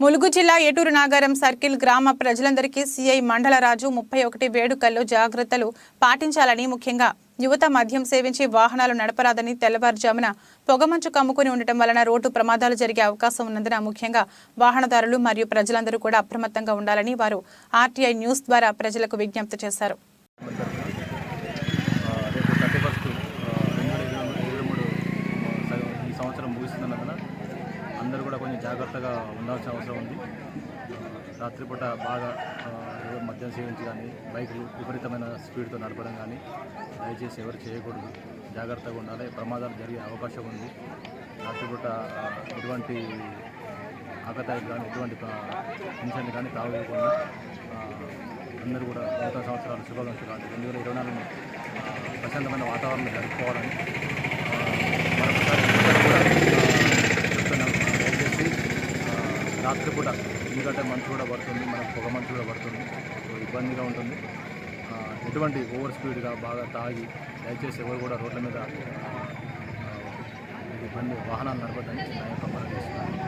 ములుగు జిల్లా ఏటూరు నాగారం సర్కిల్ గ్రామ ప్రజలందరికీ సీఐ మండలరాజు 31 వేడుకల్లో జాగ్రత్తలు పాటించాలని, ముఖ్యంగా యువత మద్యం సేవించి వాహనాలు నడపరాదని, తెల్లవారుజామున పొగమంచు కమ్ముకుని ఉండటం వలన రోడ్డు ప్రమాదాలు జరిగే అవకాశం ఉన్నందున ముఖ్యంగా వాహనదారులు మరియు ప్రజలందరూ కూడా అప్రమత్తంగా ఉండాలని వారు ఆర్టీఐ న్యూస్ ద్వారా ప్రజలకు విజ్ఞప్తి చేశారు. అందరూ కూడా కొంచెం జాగ్రత్తగా ఉండాల్సిన అవసరం ఉంది. రాత్రిపూట బాగా మద్యం సేవించి కానీ బైకులు విపరీతమైన స్పీడ్తో నడపడం కానీ దయచేసి ఎవరు చేయకూడదు. జాగ్రత్తగా ఉండాలి. ప్రమాదాలు జరిగే అవకాశం ఉంది. రాత్రిపూట ఎటువంటి ఆకతాయిలు కానీ ఎటువంటి హింసలు కానీ తాగకుండా అందరూ కూడా నూతన సంవత్సరాలు శుభాకాంక్షలు 2024 ప్రశాంతమైన వాతావరణం జరుపుకోవాలని రాత్రిపూట ఎందుకంటే మంచు కూడా పడుతుంది, మనకు పొగ మంచు కూడా పడుతుంది, ఇబ్బందిగా ఉంటుంది. ఎటువంటి ఓవర్ స్పీడ్గా బాగా తాగి దయచేసి ఎవరు కూడా రోడ్ల మీద వాహనాలు నడపద్దని నా యొక్క మనం చేస్తున్నాను.